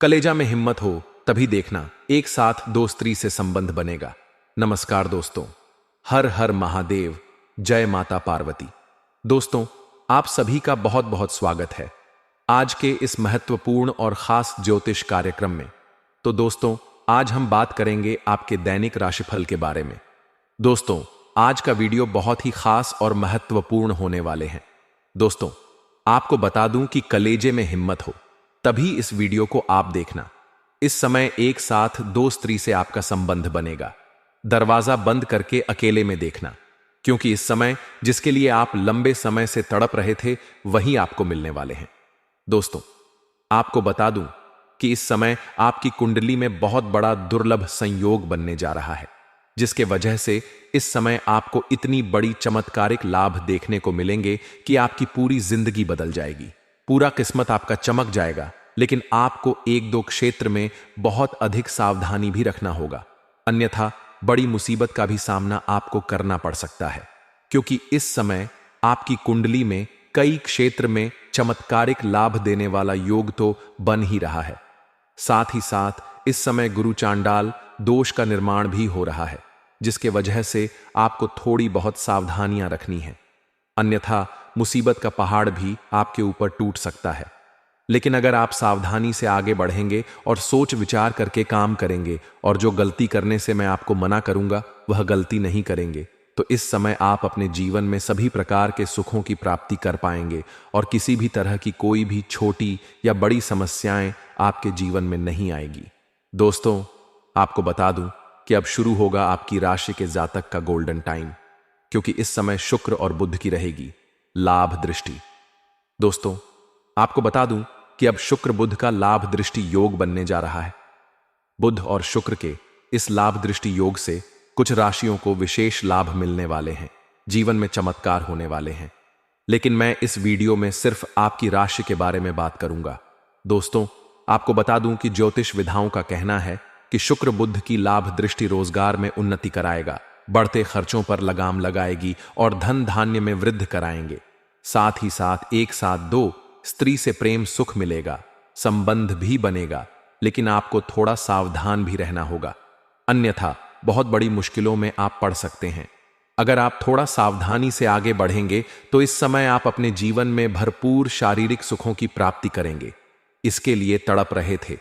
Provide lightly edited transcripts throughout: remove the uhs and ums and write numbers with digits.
कलेजा में हिम्मत हो तभी देखना एक साथ दो स्त्री से संबंध बनेगा। नमस्कार दोस्तों, हर हर महादेव, जय माता पार्वती। दोस्तों, आप सभी का बहुत बहुत स्वागत है आज के इस महत्वपूर्ण और खास ज्योतिष कार्यक्रम में। तो दोस्तों, आज हम बात करेंगे आपके दैनिक राशिफल के बारे में। दोस्तों, आज का वीडियो बहुत ही खास और महत्वपूर्ण होने वाले हैं। दोस्तों, आपको बता दूं कि कलेजे में हिम्मत हो तभी इस वीडियो को आप देखना। इस समय एक साथ दो स्त्री से आपका संबंध बनेगा। दरवाजा बंद करके अकेले में देखना, क्योंकि इस समय जिसके लिए आप लंबे समय से तड़प रहे थे वही आपको मिलने वाले हैं। दोस्तों, आपको बता दूं कि इस समय आपकी कुंडली में बहुत बड़ा दुर्लभ संयोग बनने जा रहा है, जिसके वजह से इस समय आपको इतनी बड़ी चमत्कारिक लाभ देखने को मिलेंगे कि आपकी पूरी जिंदगी बदल जाएगी। पूरा किस्मत आपका चमक जाएगा, लेकिन आपको एक दो क्षेत्र में बहुत अधिक सावधानी भी रखना होगा, अन्यथा बड़ी मुसीबत का भी सामना आपको करना पड़ सकता है। क्योंकि इस समय आपकी कुंडली में कई क्षेत्र में चमत्कारिक लाभ देने वाला योग तो बन ही रहा है। साथ ही साथ इस समय गुरु चांडाल दोष का निर्माण भी हो रहा है, जिसके वजह से आपको थोड़ी बहुत सावधानियां रखनी है, अन्यथा मुसीबत का पहाड़ भी आपके ऊपर टूट सकता है। लेकिन अगर आप सावधानी से आगे बढ़ेंगे और सोच विचार करके काम करेंगे और जो गलती करने से मैं आपको मना करूंगा वह गलती नहीं करेंगे, तो इस समय आप अपने जीवन में सभी प्रकार के सुखों की प्राप्ति कर पाएंगे और किसी भी तरह की कोई भी छोटी या बड़ी समस्याएं आपके जीवन में नहीं आएगी। दोस्तों, आपको बता दूं कि अब शुरू होगा आपकी राशि के जातक का गोल्डन टाइम, क्योंकि इस समय शुक्र और बुध की रहेगी लाभ दृष्टि। दोस्तों, आपको बता दूं कि अब शुक्र बुध का लाभ दृष्टि योग बनने जा रहा है। बुध और शुक्र के इस लाभ दृष्टि योग से कुछ राशियों को विशेष लाभ मिलने वाले हैं, जीवन में चमत्कार होने वाले हैं। लेकिन मैं इस वीडियो में सिर्फ आपकी राशि के बारे में बात करूंगा। दोस्तों, आपको बता दूं कि ज्योतिष विधाओं का कहना है कि शुक्र बुध की लाभ दृष्टि रोजगार में उन्नति कराएगा, बढ़ते खर्चों पर लगाम लगाएगी और धन धान्य में वृद्धि कराएंगे। साथ ही साथ एक साथ दो स्त्री से प्रेम सुख मिलेगा, संबंध भी बनेगा, लेकिन आपको थोड़ा सावधान भी रहना होगा, अन्यथा बहुत बड़ी मुश्किलों में आप पड़ सकते हैं। अगर आप थोड़ा सावधानी से आगे बढ़ेंगे तो इस समय आप अपने जीवन में भरपूर शारीरिक सुखों की प्राप्ति करेंगे। इसके लिए तड़प रहे थे,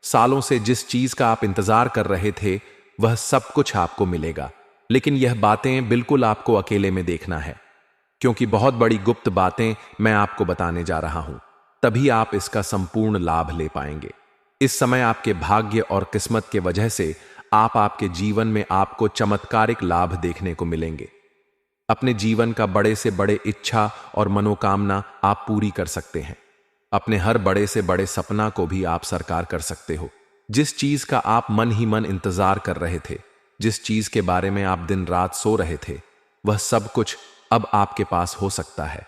सालों से जिस चीज का आप इंतजार कर रहे थे वह सब कुछ आपको मिलेगा। लेकिन यह बातें बिल्कुल आपको अकेले में देखना है, क्योंकि बहुत बड़ी गुप्त बातें मैं आपको बताने जा रहा हूं, तभी आप इसका संपूर्ण लाभ ले पाएंगे। इस समय आपके भाग्य और किस्मत के वजह से आपके जीवन में आपको चमत्कारिक लाभ देखने को मिलेंगे। अपने जीवन का बड़े से बड़े इच्छा और मनोकामना आप पूरी कर सकते हैं। अपने हर बड़े से बड़े सपना को भी आप साकार कर सकते हो। जिस चीज का आप मन ही मन इंतजार कर रहे थे, जिस चीज के बारे में आप दिन रात सो रहे थे, वह सब कुछ अब आपके पास हो सकता है।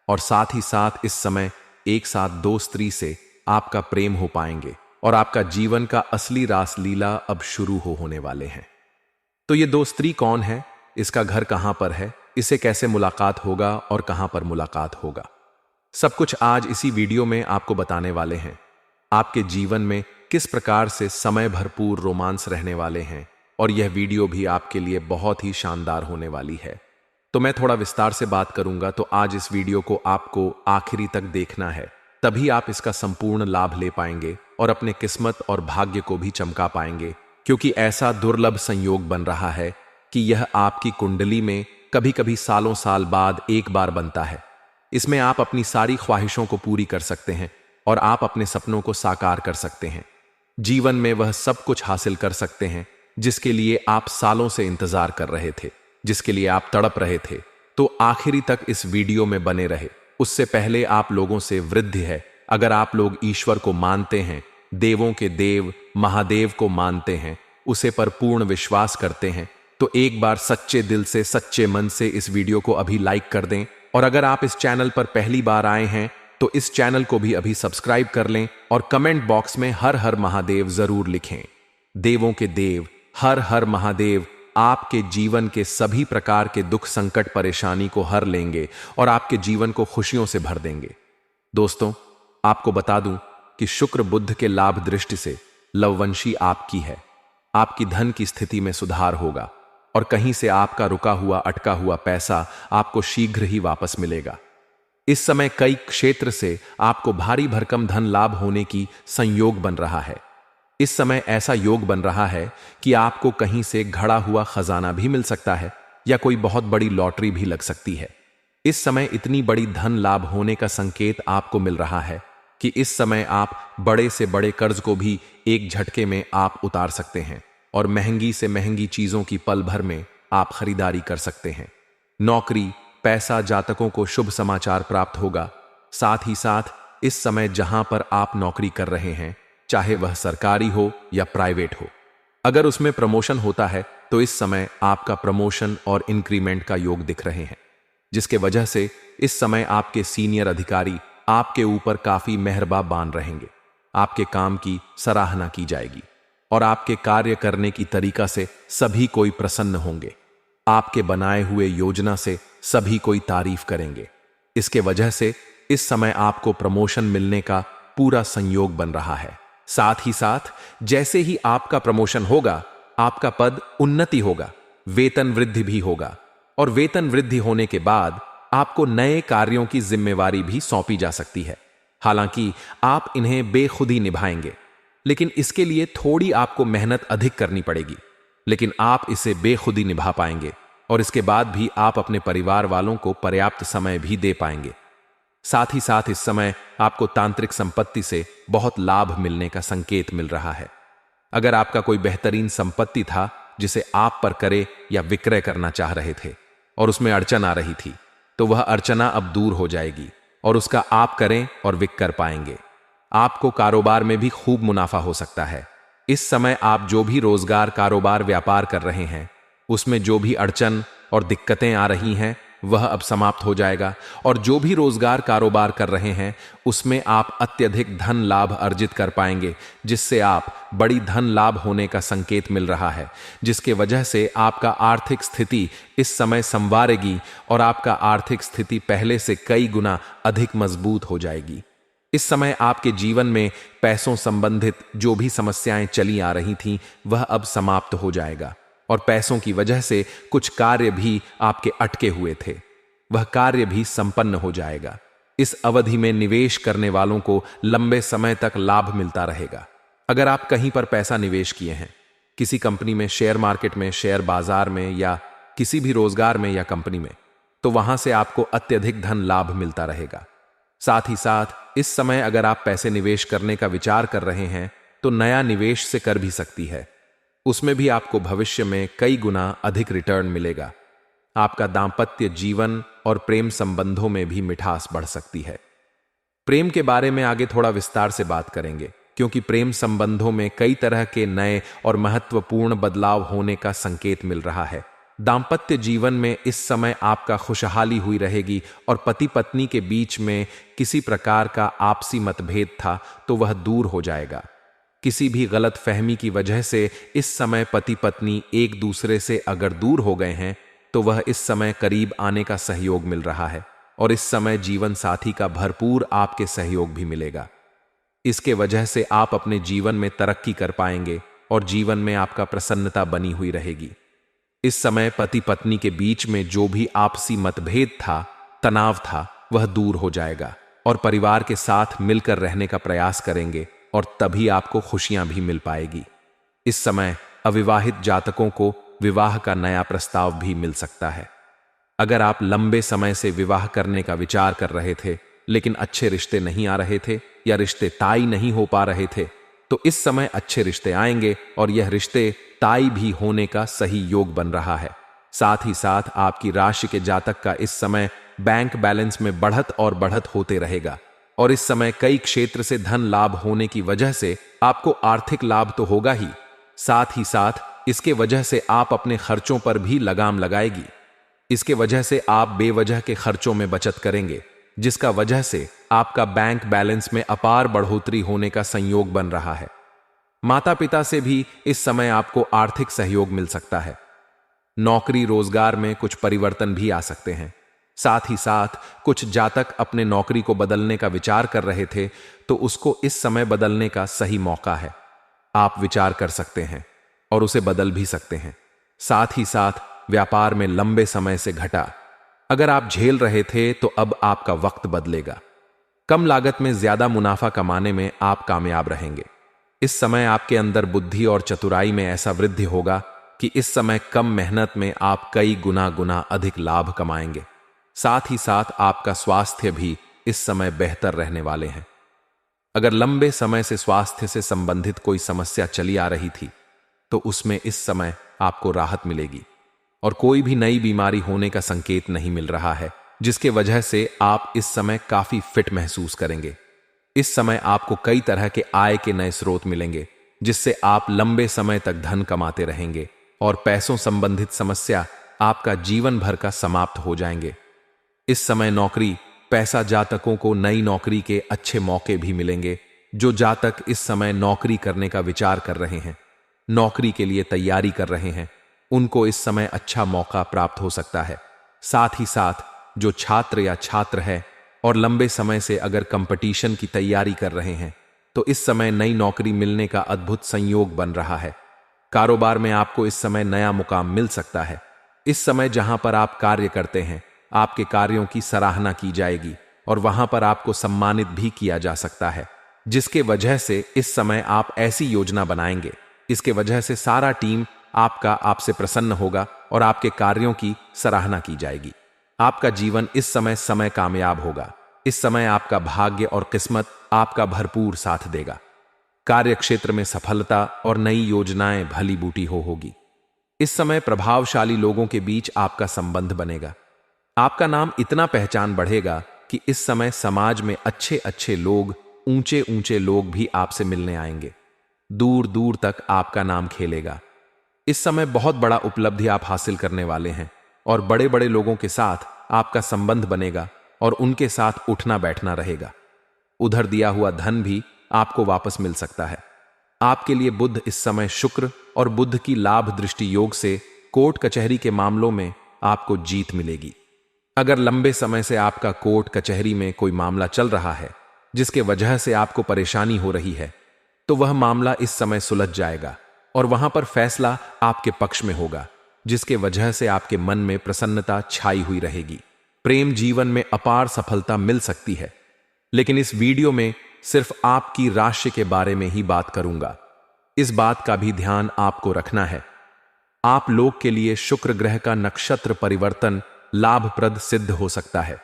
और साथ ही साथ इस समय एक साथ दो स्त्री से आपका प्रेम हो पाएंगे और आपका जीवन का असली रासलीला अब शुरू होने वाले हैं। तो ये दो स्त्री कौन है, इसका घर कहां पर है, इसे कैसे मुलाकात होगा और कहां पर मुलाकात होगा, सब कुछ आज इसी वीडियो में आपको बताने वाले हैं। आपके जीवन में किस प्रकार से समय भरपूर रोमांस रहने वाले हैं और यह वीडियो भी आपके लिए बहुत ही शानदार होने वाली है। तो मैं थोड़ा विस्तार से बात करूंगा, तो आज इस वीडियो को आपको आखिरी तक देखना है, तभी आप इसका संपूर्ण लाभ ले पाएंगे और अपने किस्मत और भाग्य को भी चमका पाएंगे। क्योंकि ऐसा दुर्लभ संयोग बन रहा है कि यह आपकी कुंडली में कभी कभी सालों साल बाद एक बार बनता है। इसमें आप अपनी सारी ख्वाहिशों को पूरी कर सकते हैं और आप अपने सपनों को साकार कर सकते हैं। जीवन में वह सब कुछ हासिल कर सकते हैं जिसके लिए आप सालों से इंतजार कर रहे थे, जिसके लिए आप तड़प रहे थे। तो आखिरी तक इस वीडियो में बने रहे। उससे पहले आप लोगों से वृद्धि है, अगर आप लोग ईश्वर को मानते हैं, देवों के देव महादेव को मानते हैं, उसे पर पूर्ण विश्वास करते हैं, तो एक बार सच्चे दिल से सच्चे मन से इस वीडियो को अभी लाइक कर दें। और अगर आप इस चैनल पर पहली बार आए हैं तो इस चैनल को भी अभी सब्सक्राइब कर लें और कमेंट बॉक्स में हर हर महादेव जरूर लिखें। देवों के देव हर हर महादेव आपके जीवन के सभी प्रकार के दुख संकट परेशानी को हर लेंगे और आपके जीवन को खुशियों से भर देंगे। दोस्तों, आपको बता दूं कि शुक्र बुध के लाभ दृष्टि से लववंशी आपकी है। आपकी धन की स्थिति में सुधार होगा और कहीं से आपका रुका हुआ अटका हुआ पैसा आपको शीघ्र ही वापस मिलेगा। इस समय कई क्षेत्र से आपको भारी भरकम धन लाभ होने की संयोग बन रहा है। इस समय ऐसा योग बन रहा है कि आपको कहीं से घड़ा हुआ खजाना भी मिल सकता है या कोई बहुत बड़ी लॉटरी भी लग सकती है। इस समय इतनी बड़ी धन लाभ होने का संकेत आपको मिल रहा है कि इस समय आप बड़े से बड़े कर्ज को भी एक झटके में आप उतार सकते हैं और महंगी से महंगी चीजों की पल भर में आप खरीदारी कर सकते हैं। नौकरी, पैसा जातकों को शुभ समाचार प्राप्त होगा। साथ ही साथ इस समय जहां पर आप नौकरी कर रहे हैं, चाहे वह सरकारी हो या प्राइवेट हो, अगर उसमें प्रमोशन होता है तो इस समय आपका प्रमोशन और इंक्रीमेंट का योग दिख रहे हैं, जिसके वजह से इस समय आपके सीनियर अधिकारी आपके ऊपर काफी मेहरबान रहेंगे। आपके काम की सराहना की जाएगी और आपके कार्य करने की तरीका से सभी कोई प्रसन्न होंगे। आपके बनाए हुए योजना से सभी कोई तारीफ करेंगे। इसके वजह से इस समय आपको प्रमोशन मिलने का पूरा संयोग बन रहा है। साथ ही साथ जैसे ही आपका प्रमोशन होगा, आपका पद उन्नति होगा, वेतन वृद्धि भी होगा और वेतन वृद्धि होने के बाद आपको नए कार्यों की जिम्मेवारी भी सौंपी जा सकती है। हालांकि आप इन्हें बेखुदी निभाएंगे, लेकिन इसके लिए थोड़ी आपको मेहनत अधिक करनी पड़ेगी, लेकिन आप इसे बेखुदी निभा पाएंगे और इसके बाद भी आप अपने परिवार वालों को पर्याप्त समय भी दे पाएंगे। साथ ही साथ इस समय आपको तांत्रिक संपत्ति से बहुत लाभ मिलने का संकेत मिल रहा है। अगर आपका कोई बेहतरीन संपत्ति था जिसे आप पर करे या विक्रय करना चाह रहे थे और उसमें अड़चन आ रही थी, तो वह अर्चना अब दूर हो जाएगी और उसका आप करें और विक कर पाएंगे। आपको कारोबार में भी खूब मुनाफा हो सकता है। इस समय आप जो भी रोजगार, कारोबार, व्यापार कर रहे हैं, उसमें जो भी अड़चन और दिक्कतें आ रही हैं वह अब समाप्त हो जाएगा और जो भी रोजगार, कारोबार कर रहे हैं उसमें आप अत्यधिक धन लाभ अर्जित कर पाएंगे, जिससे आप बड़ी धन लाभ होने का संकेत मिल रहा है, जिसके वजह से आपका आर्थिक स्थिति इस समय संवारेगी और आपका आर्थिक स्थिति पहले से कई गुना अधिक मजबूत हो जाएगी। इस समय आपके जीवन में पैसों संबंधित जो भी समस्याएं चली आ रही थीं वह अब समाप्त हो जाएगा और पैसों की वजह से कुछ कार्य भी आपके अटके हुए थे, वह कार्य भी संपन्न हो जाएगा। इस अवधि में निवेश करने वालों को लंबे समय तक लाभ मिलता रहेगा। अगर आप कहीं पर पैसा निवेश किए हैं, किसी कंपनी में, शेयर मार्केट में, शेयर बाजार में या किसी भी रोजगार में या कंपनी में, तो वहां से आपको अत्यधिक धन लाभ मिलता रहेगा। साथ ही साथ इस समय अगर आप पैसे निवेश करने का विचार कर रहे हैं तो नया निवेश से कर भी सकती है, उसमें भी आपको भविष्य में कई गुना अधिक रिटर्न मिलेगा। आपका दांपत्य जीवन और प्रेम संबंधों में भी मिठास बढ़ सकती है। प्रेम के बारे में आगे थोड़ा विस्तार से बात करेंगे, क्योंकि प्रेम संबंधों में कई तरह के नए और महत्वपूर्ण बदलाव होने का संकेत मिल रहा है। दांपत्य जीवन में इस समय आपका खुशहाली हुई रहेगी और पति पत्नी के बीच में किसी प्रकार का आपसी मतभेद था तो वह दूर हो जाएगा। किसी भी गलत फहमी की वजह से इस समय पति पत्नी एक दूसरे से अगर दूर हो गए हैं तो वह इस समय करीब आने का सहयोग मिल रहा है और इस समय जीवन साथी का भरपूर आपके सहयोग भी मिलेगा। इसके वजह से आप अपने जीवन में तरक्की कर पाएंगे और जीवन में आपका प्रसन्नता बनी हुई रहेगी। इस समय पति पत्नी के बीच में जो भी आपसी मतभेद था, तनाव था, वह दूर हो जाएगा और परिवार के साथ मिलकर रहने का प्रयास करेंगे और तभी आपको खुशियां भी मिल पाएगी। इस समय अविवाहित जातकों को विवाह का नया प्रस्ताव भी मिल सकता है। अगर आप लंबे समय से विवाह करने का विचार कर रहे थे लेकिन अच्छे रिश्ते नहीं आ रहे थे या रिश्ते तय नहीं हो पा रहे थे, तो इस समय अच्छे रिश्ते आएंगे और यह रिश्ते तय भी होने का सही योग बन रहा है। साथ ही साथ आपकी राशि के जातक का इस समय बैंक बैलेंस में बढ़त और बढ़त होते रहेगा और इस समय कई क्षेत्र से धन लाभ होने की वजह से आपको आर्थिक लाभ तो होगा ही, साथ ही साथ इसके वजह से आप अपने खर्चों पर भी लगाम लगाएगी। इसके वजह से आप बेवजह के खर्चों में बचत करेंगे, जिसका वजह से आपका बैंक बैलेंस में अपार बढ़ोतरी होने का संयोग बन रहा है। माता पिता से भी इस समय आपको आर्थिक सहयोग मिल सकता है। नौकरी रोजगार में कुछ परिवर्तन भी आ सकते हैं। साथ ही साथ कुछ जातक अपने नौकरी को बदलने का विचार कर रहे थे, तो उसको इस समय बदलने का सही मौका है। आप विचार कर सकते हैं और उसे बदल भी सकते हैं। साथ ही साथ व्यापार में लंबे समय से घटा अगर आप झेल रहे थे, तो अब आपका वक्त बदलेगा। कम लागत में ज्यादा मुनाफा कमाने में आप कामयाब रहेंगे। इस समय आपके अंदर बुद्धि और चतुराई में ऐसा वृद्धि होगा कि इस समय कम मेहनत में आप कई गुना अधिक लाभ कमाएंगे। साथ ही साथ आपका स्वास्थ्य भी इस समय बेहतर रहने वाले हैं। अगर लंबे समय से स्वास्थ्य से संबंधित कोई समस्या चली आ रही थी, तो उसमें इस समय आपको राहत मिलेगी और कोई भी नई बीमारी होने का संकेत नहीं मिल रहा है, जिसके वजह से आप इस समय काफी फिट महसूस करेंगे। इस समय आपको कई तरह के आय के नए स्रोत मिलेंगे, जिससे आप लंबे समय तक धन कमाते रहेंगे और पैसों संबंधित समस्या आपका जीवन भर का समाप्त हो जाएंगे। इस समय नौकरी पैसा जातकों को नई नौकरी के अच्छे मौके भी मिलेंगे। जो जातक इस समय नौकरी करने का विचार कर रहे हैं, नौकरी के लिए तैयारी कर रहे हैं, उनको इस समय अच्छा मौका प्राप्त हो सकता है। साथ ही साथ जो छात्र या छात्र है और लंबे समय से अगर कंपटीशन की तैयारी कर रहे हैं, तो इस समय नई नौकरी मिलने का अद्भुत संयोग बन रहा है। कारोबार में आपको इस समय नया मुकाम मिल सकता है। इस समय जहां पर आप कार्य करते हैं, आपके कार्यों की सराहना की जाएगी और वहां पर आपको सम्मानित भी किया जा सकता है, जिसके वजह से इस समय आप ऐसी योजना बनाएंगे, इसके वजह से सारा टीम आपसे प्रसन्न होगा और आपके कार्यों की सराहना की जाएगी। आपका जीवन इस समय कामयाब होगा। इस समय आपका भाग्य और किस्मत आपका भरपूर साथ देगा। कार्य क्षेत्र में सफलता और नई योजनाएं भली बूटी होगी। इस समय प्रभावशाली लोगों के बीच आपका संबंध बनेगा। आपका नाम इतना पहचान बढ़ेगा कि इस समय समाज में अच्छे अच्छे लोग, ऊंचे ऊंचे लोग भी आपसे मिलने आएंगे। दूर दूर तक आपका नाम खेलेगा। इस समय बहुत बड़ा उपलब्धि आप हासिल करने वाले हैं और बड़े बड़े लोगों के साथ आपका संबंध बनेगा और उनके साथ उठना बैठना रहेगा। उधर दिया हुआ धन भी आपको वापस मिल सकता है। आपके लिए बुध इस समय शुक्र और बुध की लाभ दृष्टि योग से कोर्ट कचहरी के मामलों में आपको जीत मिलेगी। अगर लंबे समय से आपका कोर्ट कचहरी में कोई मामला चल रहा है, जिसके वजह से आपको परेशानी हो रही है, तो वह मामला इस समय सुलझ जाएगा और वहां पर फैसला आपके पक्ष में होगा, जिसके वजह से आपके मन में प्रसन्नता छाई हुई रहेगी। प्रेम जीवन में अपार सफलता मिल सकती है। लेकिन इस वीडियो में सिर्फ आपकी राशि के बारे में ही बात करूंगा। इस बात का भी ध्यान आपको रखना है। आप लोग के लिए शुक्र ग्रह का नक्षत्र परिवर्तन लाभप्रद सिद्ध हो सकता है,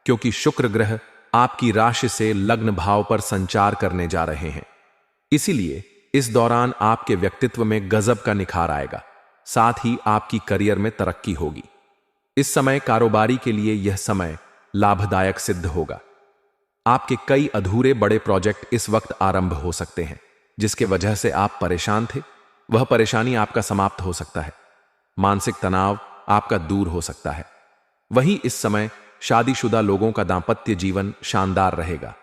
क्योंकि शुक्र ग्रह आपकी राशि से लग्न भाव पर संचार करने जा रहे हैं। इसीलिए इस दौरान आपके व्यक्तित्व में गजब का निखार आएगा। साथ ही आपकी करियर में तरक्की होगी। इस समय कारोबारी के लिए यह समय लाभदायक सिद्ध होगा। आपके कई अधूरे बड़े प्रोजेक्ट इस वक्त आरंभ हो सकते हैं, जिसके वजह से आप परेशान थे, वह परेशानी आपका समाप्त हो सकता है। मानसिक तनाव आपका दूर हो सकता है। वहीं इस समय शादीशुदा लोगों का दांपत्य जीवन शानदार रहेगा।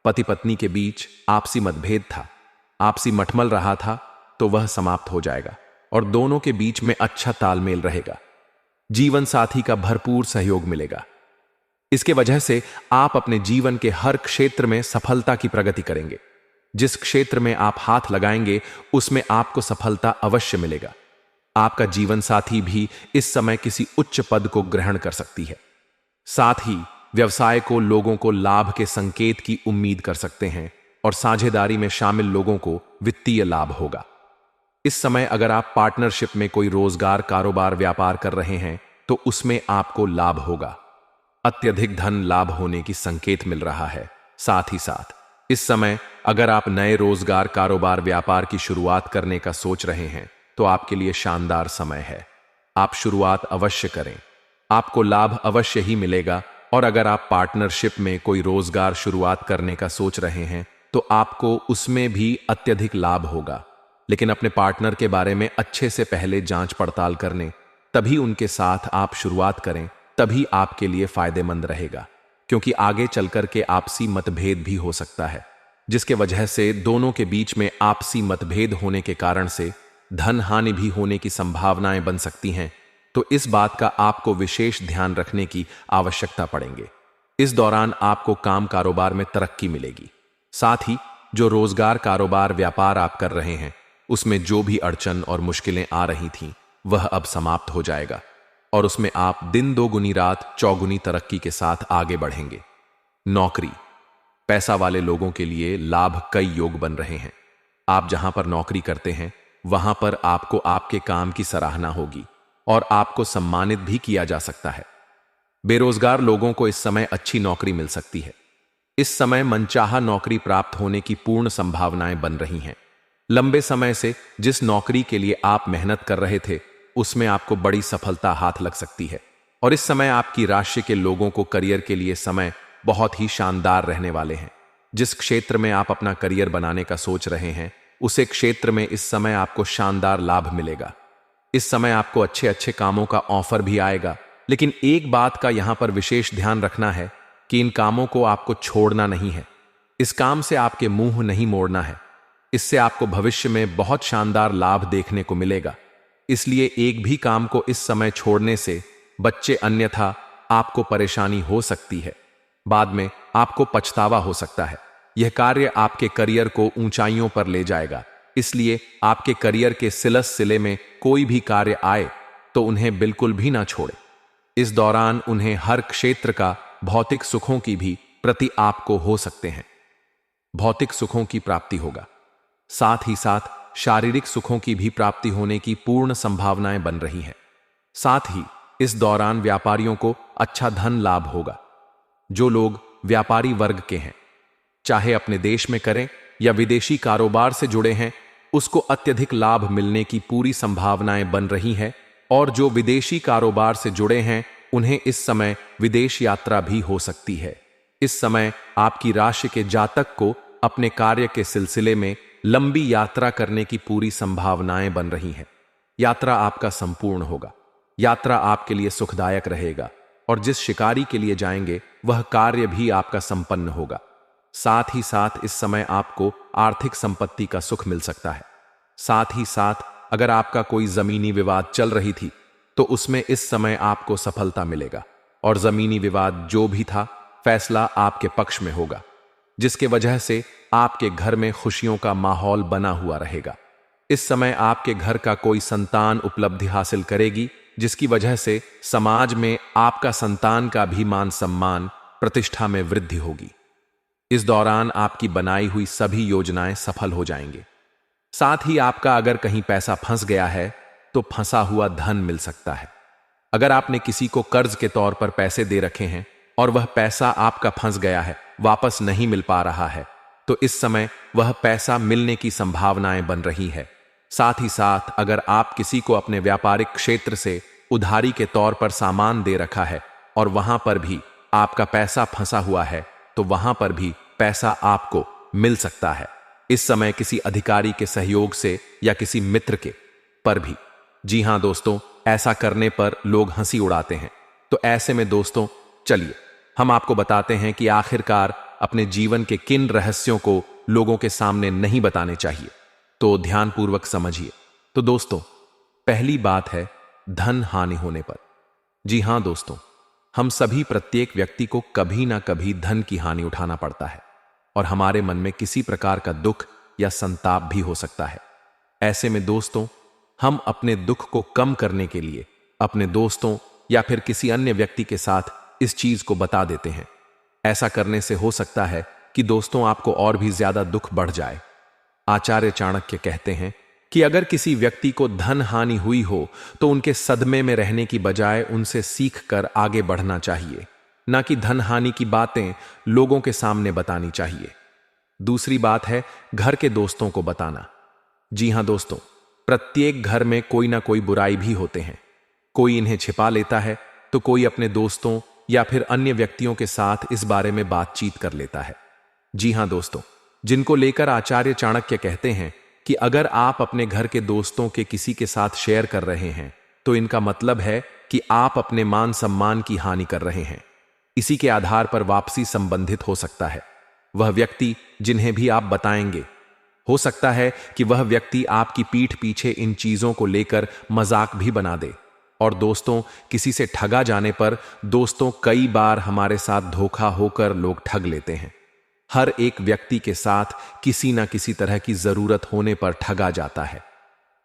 पति पत्नी के बीच आपसी मतभेद था, आपसी मठमल रहा था, तो वह समाप्त हो जाएगा और दोनों के बीच में अच्छा तालमेल रहेगा। जीवन साथी का भरपूर सहयोग मिलेगा। इसके वजह से आप अपने जीवन के हर क्षेत्र में सफलता की प्रगति करेंगे। जिस क्षेत्र में आप हाथ लगाएंगे, उसमें आपको सफलता अवश्य मिलेगा। आपका जीवन साथी भी इस समय किसी उच्च पद को ग्रहण कर सकती है। साथ ही व्यवसाय को लोगों को लाभ के संकेत की उम्मीद कर सकते हैं और साझेदारी में शामिल लोगों को वित्तीय लाभ होगा। इस समय अगर आप पार्टनरशिप में कोई रोजगार, कारोबार, व्यापार कर रहे हैं, तो उसमें आपको लाभ होगा। अत्यधिक धन लाभ होने की संकेत मिल रहा है। साथ ही साथ इस समय अगर आप नए रोजगार, कारोबार, व्यापार की शुरुआत करने का सोच रहे हैं, तो आपके लिए शानदार समय है। आप शुरुआत अवश्य करें, आपको लाभ अवश्य ही मिलेगा। और अगर आप पार्टनरशिप में कोई रोजगार शुरुआत करने का सोच रहे हैं, तो आपको उसमें भी अत्यधिक लाभ होगा। लेकिन अपने पार्टनर के बारे में अच्छे से पहले जांच पड़ताल करने, तभी उनके साथ आप शुरुआत करें, तभी आपके लिए फायदेमंद रहेगा। क्योंकि आगे चलकर के आपसी मतभेद भी हो सकता है, जिसके वजह से दोनों के बीच में आपसी मतभेद होने के कारण से धन हानि भी होने की संभावनाएं बन सकती हैं। तो इस बात का आपको विशेष ध्यान रखने की आवश्यकता पड़ेंगे। इस दौरान आपको काम कारोबार में तरक्की मिलेगी। साथ ही जो रोजगार कारोबार व्यापार आप कर रहे हैं उसमें जो भी अड़चन और मुश्किलें आ रही थीं वह अब समाप्त हो जाएगा और उसमें आप दिन दोगुनी रात चौगुनी तरक्की के साथ आगे बढ़ेंगे। नौकरी, पैसा वाले लोगों के लिए लाभ कई योग बन रहे हैं। आप जहां पर नौकरी करते हैं वहां पर आपको आपके काम की सराहना होगी और आपको सम्मानित भी किया जा सकता है। बेरोजगार लोगों को इस समय अच्छी नौकरी मिल सकती है। इस समय मनचाहा नौकरी प्राप्त होने की पूर्ण संभावनाएं बन रही हैं। लंबे समय से जिस नौकरी के लिए आप मेहनत कर रहे थे उसमें आपको बड़ी सफलता हाथ लग सकती है और इस समय आपकी राशि के लोगों को करियर के लिए समय बहुत ही शानदार रहने वाले हैं। जिस क्षेत्र में आप अपना करियर बनाने का सोच रहे हैं उसे क्षेत्र में इस समय आपको शानदार लाभ मिलेगा। इस समय आपको अच्छे अच्छे कामों का ऑफर भी आएगा, लेकिन एक बात का यहां पर विशेष ध्यान रखना है कि इन कामों को आपको छोड़ना नहीं है। इस काम से आपके मुंह नहीं मोड़ना है। इससे आपको भविष्य में बहुत शानदार लाभ देखने को मिलेगा। इसलिए एक भी काम को इस समय छोड़ने से बच्चे, अन्यथा आपको परेशानी हो सकती है। बाद में आपको पछतावा हो सकता है। यह कार्य आपके करियर को ऊंचाइयों पर ले जाएगा। इसलिए आपके करियर के सिलसिले में कोई भी कार्य आए तो उन्हें बिल्कुल भी ना छोड़े। इस दौरान उन्हें हर क्षेत्र का भौतिक सुखों की भी प्रति आपको हो सकते हैं। भौतिक सुखों की प्राप्ति होगा, साथ ही साथ शारीरिक सुखों की भी प्राप्ति होने की पूर्ण संभावनाएं बन रही हैं। साथ ही इस दौरान व्यापारियों को अच्छा धन लाभ होगा। जो लोग व्यापारी वर्ग के हैं, चाहे अपने देश में करें या विदेशी कारोबार से जुड़े हैं, उसको अत्यधिक लाभ मिलने की पूरी संभावनाएं बन रही हैं। और जो विदेशी कारोबार से जुड़े हैं उन्हें इस समय विदेश यात्रा भी हो सकती है। इस समय आपकी राशि के जातक को अपने कार्य के सिलसिले में लंबी यात्रा करने की पूरी संभावनाएं बन रही हैं। यात्रा आपका संपूर्ण होगा। यात्रा आपके लिए सुखदायक रहेगा और जिस शिकारी के लिए जाएंगे वह कार्य भी आपका संपन्न होगा। साथ ही साथ इस समय आपको आर्थिक संपत्ति का सुख मिल सकता है। साथ ही साथ अगर आपका कोई जमीनी विवाद चल रही थी तो उसमें इस समय आपको सफलता मिलेगा और जमीनी विवाद जो भी था फैसला आपके पक्ष में होगा, जिसके वजह से आपके घर में खुशियों का माहौल बना हुआ रहेगा। इस समय आपके घर का कोई संतान उपलब्धि हासिल करेगी, जिसकी वजह से समाज में आपका संतान का भी मान सम्मान प्रतिष्ठा में वृद्धि होगी। इस दौरान आपकी बनाई हुई सभी योजनाएं सफल हो जाएंगे। साथ ही आपका अगर कहीं पैसा फंस गया है तो फंसा हुआ धन मिल सकता है। अगर आपने किसी को कर्ज के तौर पर पैसे दे रखे हैं और वह पैसा आपका फंस गया है, वापस नहीं मिल पा रहा है, तो इस समय वह पैसा मिलने की संभावनाएं बन रही है। साथ ही साथ अगर आप किसी को अपने व्यापारिक क्षेत्र से उधारी के तौर पर सामान दे रखा है और वहां पर भी आपका पैसा फंसा हुआ है तो वहां पर भी पैसा आपको मिल सकता है। इस समय किसी अधिकारी के सहयोग से या किसी मित्र के पर भी। जी हां दोस्तों, ऐसा करने पर लोग हंसी उड़ाते हैं। तो ऐसे में दोस्तों चलिए हम आपको बताते हैं कि आखिरकार अपने जीवन के किन रहस्यों को लोगों के सामने नहीं बताने चाहिए। तो ध्यानपूर्वक समझिए। तो दोस्तों, पहली बात है धन हानि होने पर। जी हां दोस्तों, हम सभी प्रत्येक व्यक्ति को कभी ना कभी धन की हानि उठाना पड़ता है और हमारे मन में किसी प्रकार का दुख या संताप भी हो सकता है। ऐसे में दोस्तों, हम अपने दुख को कम करने के लिए अपने दोस्तों या फिर किसी अन्य व्यक्ति के साथ इस चीज को बता देते हैं। ऐसा करने से हो सकता है कि दोस्तों आपको और भी ज्यादा दुख बढ़ जाए। आचार्य चाणक्य कहते हैं कि अगर किसी व्यक्ति को धन हानि हुई हो तो उनके सदमे में रहने की बजाय उनसे सीख कर आगे बढ़ना चाहिए, ना कि धन हानि की बातें लोगों के सामने बतानी चाहिए। दूसरी बात है घर के दोस्तों को बताना। जी हां दोस्तों, प्रत्येक घर में कोई ना कोई बुराई भी होते हैं। कोई इन्हें छिपा लेता है तो कोई अपने दोस्तों या फिर अन्य व्यक्तियों के साथ इस बारे में बातचीत कर लेता है। जी हां दोस्तों, जिनको लेकर आचार्य चाणक्य कहते हैं कि अगर आप अपने घर के दोस्तों के किसी के साथ शेयर कर रहे हैं तो इनका मतलब है कि आप अपने मान सम्मान की हानि कर रहे हैं। इसी के आधार पर वापसी संबंधित हो सकता है। वह व्यक्ति जिन्हें भी आप बताएंगे, हो सकता है कि वह व्यक्ति आपकी पीठ पीछे इन चीजों को लेकर मजाक भी बना दे। और दोस्तों, किसी से ठगा जाने पर दोस्तों कई बार हमारे साथ धोखा होकर लोग ठग लेते हैं। हर एक व्यक्ति के साथ किसी ना किसी तरह की जरूरत होने पर ठगा जाता है।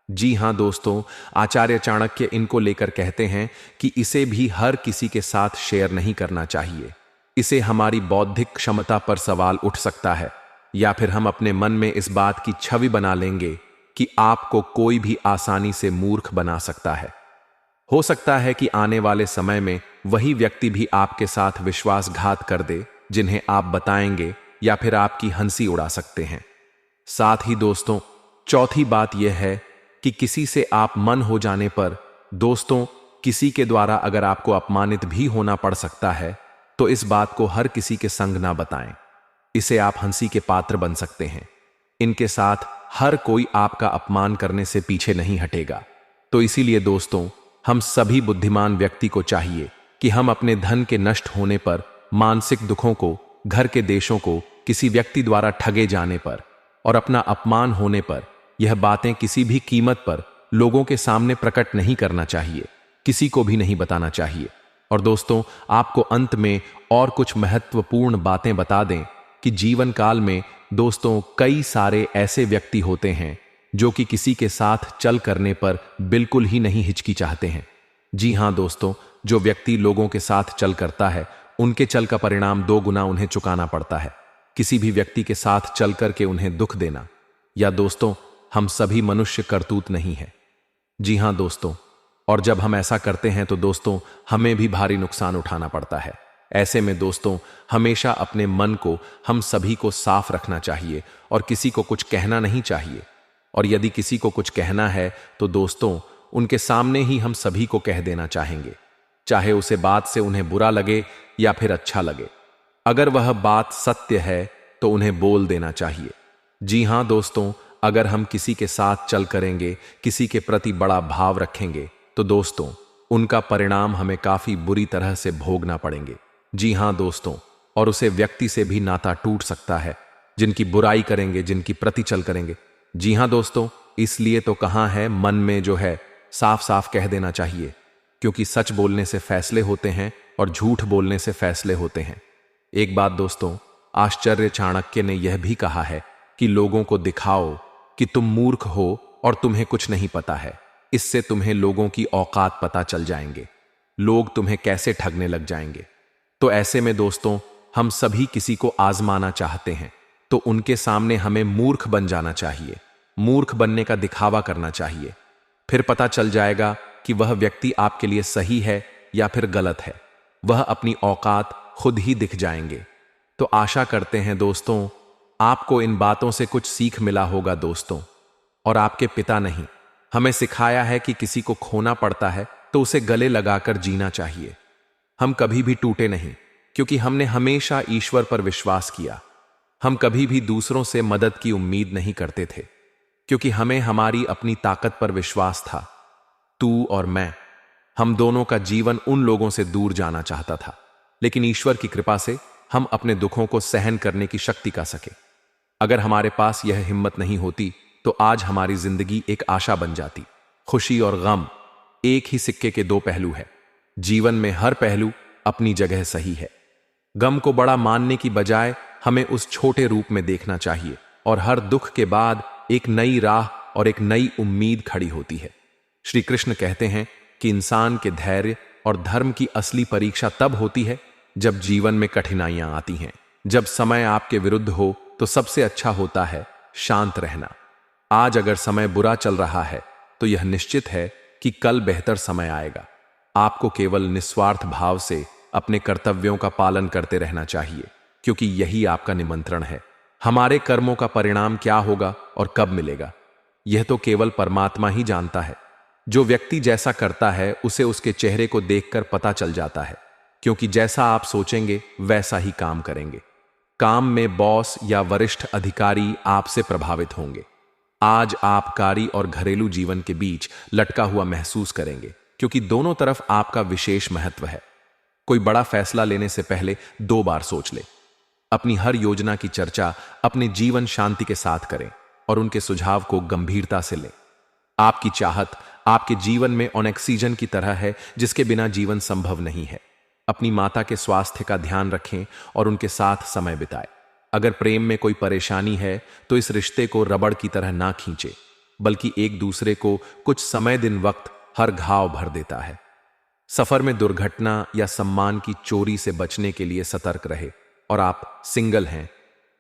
जी हां दोस्तों, आचार्य चाणक्य इनको लेकर कहते हैं कि इसे भी हर किसी के साथ शेयर नहीं करना चाहिए। इसे हमारी बौद्धिक क्षमता पर सवाल उठ सकता है, या फिर हम अपने मन में इस बात की छवि बना लेंगे कि आपको कोई भी आसानी से मूर्ख बना सकता है। हो सकता है कि आने वाले समय में वही व्यक्ति भी आपके साथ विश्वासघात कर दे जिन्हें आप बताएंगे, या फिर आपकी हंसी उड़ा सकते हैं। साथ ही दोस्तों, चौथी बात यह है कि किसी से आप मन हो जाने पर दोस्तों, किसी के द्वारा अगर आपको अपमानित भी होना पड़ सकता है तो इस बात को हर किसी के संग ना बताएं। इसे आप हंसी के पात्र बन सकते हैं। इनके साथ हर कोई आपका अपमान करने से पीछे नहीं हटेगा। तो इसीलिए दोस्तों, हम सभी बुद्धिमान व्यक्ति को चाहिए कि हम अपने धन के नष्ट होने पर, मानसिक दुखों को, घर के देशों को, किसी व्यक्ति द्वारा ठगे जाने पर और अपना अपमान होने पर यह बातें किसी भी कीमत पर लोगों के सामने प्रकट नहीं करना चाहिए, किसी को भी नहीं बताना चाहिए। और दोस्तों, आपको अंत में और कुछ महत्वपूर्ण बातें बता दें कि जीवन काल में दोस्तों कई सारे ऐसे व्यक्ति होते हैं जो कि किसी के साथ चल करने पर बिल्कुल ही नहीं हिचकिचाते हैं। जी हां दोस्तों, जो व्यक्ति लोगों के साथ चल करता है उनके चल का परिणाम 2 गुना उन्हें चुकाना पड़ता है। किसी भी व्यक्ति के साथ चल करके उन्हें दुख देना, या दोस्तों, हम सभी मनुष्य करतूत नहीं है। जी हां दोस्तों, और जब हम ऐसा करते हैं तो दोस्तों हमें भी भारी नुकसान उठाना पड़ता है। ऐसे में दोस्तों, हमेशा अपने मन को हम सभी को साफ रखना चाहिए और किसी को कुछ कहना नहीं चाहिए। और यदि किसी को कुछ कहना है तो दोस्तों उनके सामने ही हम सभी को कह देना चाहेंगे, चाहे उसे बात से उन्हें बुरा लगे या फिर अच्छा लगे। अगर वह बात सत्य है तो उन्हें बोल देना चाहिए। जी हां दोस्तों, अगर हम किसी के साथ चल करेंगे, किसी के प्रति बड़ा भाव रखेंगे तो दोस्तों उनका परिणाम हमें काफी बुरी तरह से भोगना पड़ेंगे। जी हां दोस्तों, और उसे व्यक्ति से भी नाता टूट सकता है जिनकी बुराई करेंगे, जिनकी प्रति चल करेंगे। जी हां दोस्तों, इसलिए तो कहाँ है, मन में जो है साफ साफ कह देना चाहिए, क्योंकि सच बोलने से फैसले होते हैं और झूठ बोलने से फैसले होते हैं। एक बात दोस्तों, आचार्य चाणक्य ने यह भी कहा है कि लोगों को दिखाओ कि तुम मूर्ख हो और तुम्हें कुछ नहीं पता है। इससे तुम्हें लोगों की औकात पता चल जाएंगे, लोग तुम्हें कैसे ठगने लग जाएंगे। तो ऐसे में दोस्तों, हम सभी किसी को आजमाना चाहते हैं तो उनके सामने हमें मूर्ख बन जाना चाहिए, मूर्ख बनने का दिखावा करना चाहिए। फिर पता चल जाएगा कि वह व्यक्ति आपके लिए सही है या फिर गलत है। वह अपनी औकात खुद ही दिख जाएंगे। तो आशा करते हैं दोस्तों आपको इन बातों से कुछ सीख मिला होगा दोस्तों। और आपके पिता नहीं, हमें सिखाया है कि किसी को खोना पड़ता है तो उसे गले लगाकर जीना चाहिए। हम कभी भी टूटे नहीं, क्योंकि हमने हमेशा ईश्वर पर विश्वास किया। हम कभी भी दूसरों से मदद की उम्मीद नहीं करते थे, क्योंकि हमें हमारी अपनी ताकत पर विश्वास था। तू और मैं, हम दोनों का जीवन उन लोगों से दूर जाना चाहता था, लेकिन ईश्वर की कृपा से हम अपने दुखों को सहन करने की शक्ति का सके। अगर हमारे पास यह हिम्मत नहीं होती तो आज हमारी जिंदगी एक आशा बन जाती। खुशी और गम एक ही सिक्के के 2 पहलू है। जीवन में हर पहलू अपनी जगह सही है। गम को बड़ा मानने की बजाय हमें उस छोटे रूप में देखना चाहिए, और हर दुख के बाद एक नई राह और एक नई उम्मीद खड़ी होती है। श्री कृष्ण कहते हैं कि इंसान के धैर्य और धर्म की असली परीक्षा तब होती है जब जीवन में कठिनाइयां आती हैं। जब समय आपके विरुद्ध हो तो सबसे अच्छा होता है शांत रहना। आज अगर समय बुरा चल रहा है तो यह निश्चित है कि कल बेहतर समय आएगा। आपको केवल निस्वार्थ भाव से अपने कर्तव्यों का पालन करते रहना चाहिए, क्योंकि यही आपका निमंत्रण है। हमारे कर्मों का परिणाम क्या होगा और कब मिलेगा, यह तो केवल परमात्मा ही जानता है। जो व्यक्ति जैसा करता है उसे उसके चेहरे को देखकर पता चल जाता है, क्योंकि जैसा आप सोचेंगे वैसा ही काम करेंगे। काम में बॉस या वरिष्ठ अधिकारी आपसे प्रभावित होंगे। आज आप कार्य और घरेलू जीवन के बीच लटका हुआ महसूस करेंगे, क्योंकि दोनों तरफ आपका विशेष महत्व है। कोई बड़ा फैसला लेने से पहले 2 बार सोच ले। अपनी हर योजना की चर्चा अपने जीवन शांति के साथ करें और उनके सुझाव को गंभीरता से लें। आपकी चाहत आपके जीवन में ऑक्सीजन की तरह है जिसके बिना जीवन संभव नहीं है। अपनी माता के स्वास्थ्य का ध्यान रखें और उनके साथ समय बिताएं। अगर प्रेम में कोई परेशानी है तो इस रिश्ते को रबड़ की तरह ना खींचे, बल्कि एक दूसरे को कुछ समय दिन वक्त हर घाव भर देता है। सफर में दुर्घटना या सम्मान की चोरी से बचने के लिए सतर्क रहे। और आप सिंगल हैं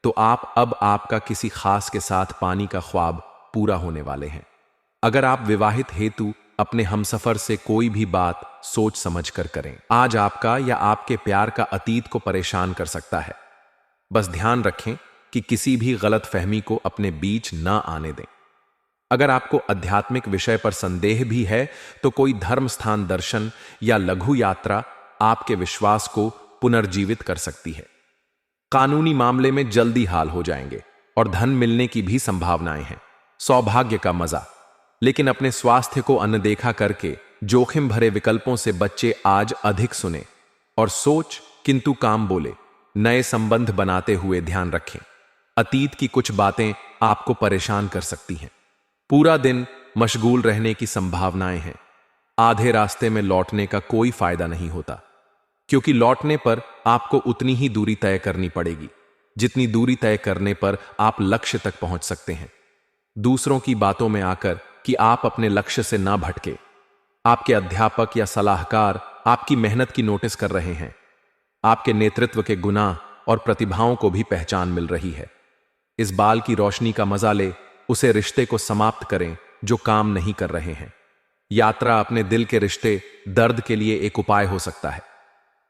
तो अब आपका किसी खास के साथ पानी का ख्वाब पूरा होने वाले हैं। अगर आप विवाहित हेतु अपने हमसफर से कोई भी बात सोच समझ कर करें। आज आपका या आपके प्यार का अतीत को परेशान कर सकता है। बस ध्यान रखें कि किसी भी गलत फहमी को अपने बीच ना आने दें। अगर आपको आध्यात्मिक विषय पर संदेह भी है तो कोई धर्म स्थान दर्शन या लघु यात्रा आपके विश्वास को पुनर्जीवित कर सकती है। कानूनी मामले में जल्दी हाल हो जाएंगे और धन मिलने की भी संभावनाएं हैं। सौभाग्य का मजा। लेकिन अपने स्वास्थ्य को अनदेखा करके जोखिम भरे विकल्पों से बच्चे आज अधिक सुने और सोच किंतु काम बोले। नए संबंध बनाते हुए ध्यान रखें, अतीत की कुछ बातें आपको परेशान कर सकती हैं। पूरा दिन मशगूल रहने की संभावनाएं हैं। आधे रास्ते में लौटने का कोई फायदा नहीं होता, क्योंकि लौटने पर आपको उतनी ही दूरी तय करनी पड़ेगी जितनी दूरी तय करने पर आप लक्ष्य तक पहुंच सकते हैं। दूसरों की बातों में आकर कि आप अपने लक्ष्य से ना भटके। आपके अध्यापक या सलाहकार आपकी मेहनत की नोटिस कर रहे हैं। आपके नेतृत्व के गुनाह और प्रतिभाओं को भी पहचान मिल रही है। इस बाल की रोशनी का मजा ले, उसे रिश्ते को समाप्त करें जो काम नहीं कर रहे हैं। यात्रा अपने दिल के रिश्ते दर्द के लिए एक उपाय हो सकता है।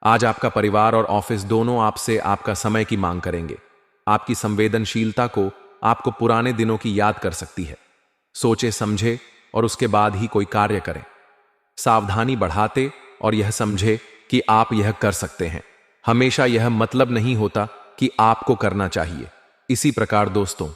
आज आपका परिवार और ऑफिस दोनों आपसे आपका समय की मांग करेंगे। आपकी संवेदनशीलता को आपको पुराने दिनों की याद कर सकती है। सोचे समझे और उसके बाद ही कोई कार्य करें। सावधानी बढ़ाते और यह समझे कि आप यह कर सकते हैं। हमेशा यह मतलब नहीं होता कि आपको करना चाहिए। इसी प्रकार दोस्तों,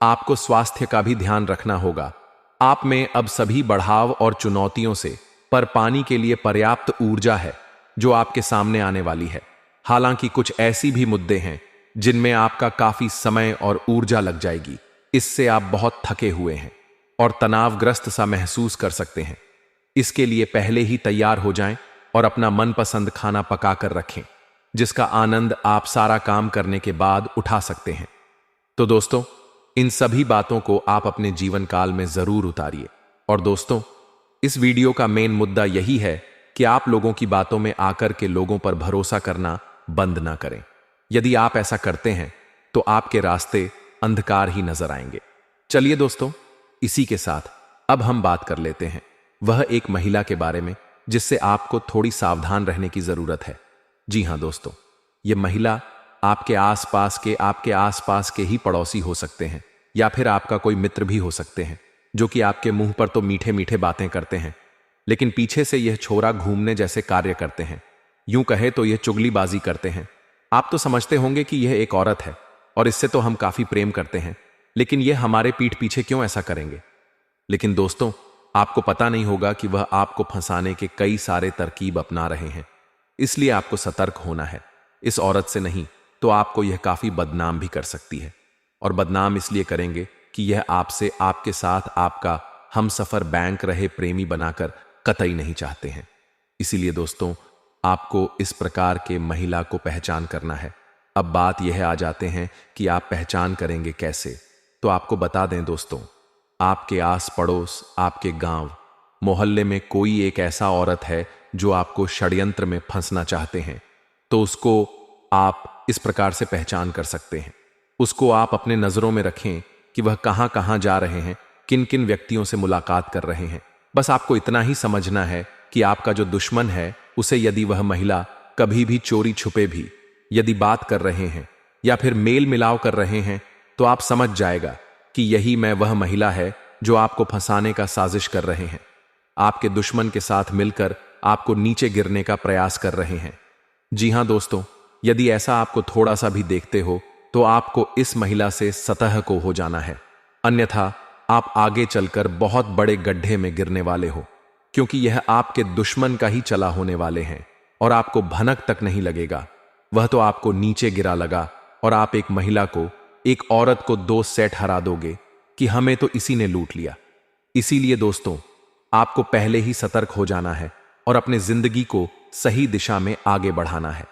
आपको स्वास्थ्य का भी ध्यान रखना होगा। आप में अब सभी बढ़ाव और चुनौतियों से पर पानी के लिए पर्याप्त ऊर्जा है जो आपके सामने आने वाली है। हालांकि कुछ ऐसी भी मुद्दे हैं जिनमें आपका काफी समय और ऊर्जा लग जाएगी। इससे आप बहुत थके हुए हैं और तनावग्रस्त सा महसूस कर सकते हैं। इसके लिए पहले ही तैयार हो जाएं और अपना मनपसंद खाना पका कर रखें, जिसका आनंद आप सारा काम करने के बाद उठा सकते हैं। तो दोस्तों, इन सभी बातों को आप अपने जीवन काल में जरूर उतारिए। और दोस्तों, इस वीडियो का मेन मुद्दा यही है कि आप लोगों की बातों में आकर के लोगों पर भरोसा करना बंद ना करें। यदि आप ऐसा करते हैं तो आपके रास्ते अंधकार ही नजर आएंगे। चलिए दोस्तों, इसी के साथ अब हम बात कर लेते हैं वह एक महिला के बारे में जिससे आपको थोड़ी सावधान रहने की जरूरत है। जी हां दोस्तों, यह महिला आपके आसपास के ही पड़ोसी हो सकते हैं या फिर आपका कोई मित्र भी हो सकते हैं, जो कि आपके मुंह पर तो मीठे मीठे बातें करते हैं, लेकिन पीछे से यह छोरा घूमने जैसे कार्य करते हैं। यूं कहे तो यह चुगलीबाजी करते हैं। आप तो समझते होंगे कि यह एक औरत है और इससे तो हम काफी प्रेम करते हैं, लेकिन यह हमारे पीठ पीछे क्यों ऐसा करेंगे। लेकिन दोस्तों, आपको पता नहीं होगा कि वह आपको फंसाने के कई सारे तरकीब अपना रहे हैं। इसलिए आपको सतर्क होना है। इस औरत से नहीं तो आपको यह काफी बदनाम भी कर सकती है। और बदनाम इसलिए करेंगे कि यह आपसे आपके साथ आपका हमसफर बैंक रहे प्रेमी बनाकर कतई नहीं चाहते हैं। इसीलिए दोस्तों, आपको इस प्रकार के महिला को पहचान करना है। अब बात यह आ जाते हैं कि आप पहचान करेंगे कैसे। तो आपको बता दें दोस्तों, आपके आस पड़ोस, आपके गांव मोहल्ले में कोई एक ऐसा औरत है जो आपको षड्यंत्र में फंसना चाहते हैं, तो उसको आप इस प्रकार से पहचान कर सकते हैं। उसको आप अपने नजरों में रखें कि वह कहां कहां जा रहे हैं, किन किन व्यक्तियों से मुलाकात कर रहे हैं। बस आपको इतना ही समझना है कि आपका जो दुश्मन है उसे यदि वह महिला कभी भी चोरी छुपे भी यदि बात कर रहे हैं या फिर मेल मिलाव कर रहे हैं, तो आप समझ जाएगा कि यही मैं वह महिला है जो आपको फंसाने का साजिश कर रहे हैं। आपके दुश्मन के साथ मिलकर आपको नीचे गिरने का प्रयास कर रहे हैं। जी हां दोस्तों, यदि ऐसा आपको थोड़ा सा भी देखते हो तो आपको इस महिला से सतह को हो जाना है, अन्यथा आप आगे चलकर बहुत बड़े गड्ढे में गिरने वाले हो, क्योंकि यह आपके दुश्मन का ही चला होने वाले हैं और आपको भनक तक नहीं लगेगा। वह तो आपको नीचे गिरा लगा और आप एक महिला को, एक औरत को 2 सेट हरा दोगे कि हमें तो इसी ने लूट लिया। इसीलिए दोस्तों, आपको पहले ही सतर्क हो जाना है और अपने जिंदगी को सही दिशा में आगे बढ़ाना है।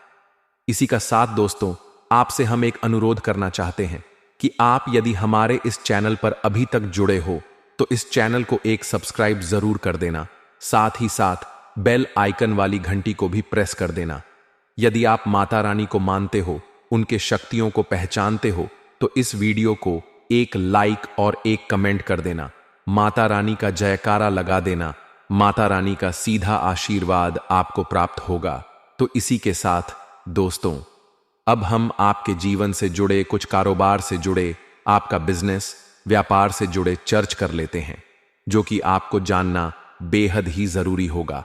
इसी का साथ दोस्तों, आपसे हम एक अनुरोध करना चाहते हैं कि आप यदि हमारे इस चैनल पर अभी तक जुड़े हो तो इस चैनल को एक सब्सक्राइब जरूर कर देना, साथ ही साथ बेल आइकन वाली घंटी को भी प्रेस कर देना। यदि आप माता रानी को मानते हो, उनके शक्तियों को पहचानते हो, तो इस वीडियो को एक लाइक और एक कमेंट कर देना। माता रानी का जयकारा लगा देना। माता रानी का सीधा आशीर्वाद आपको प्राप्त होगा। तो इसी के साथ दोस्तों, अब हम आपके जीवन से जुड़े, कुछ कारोबार से जुड़े, आपका बिजनेस, व्यापार से जुड़े चर्च कर लेते हैं, जो कि आपको जानना बेहद ही जरूरी होगा।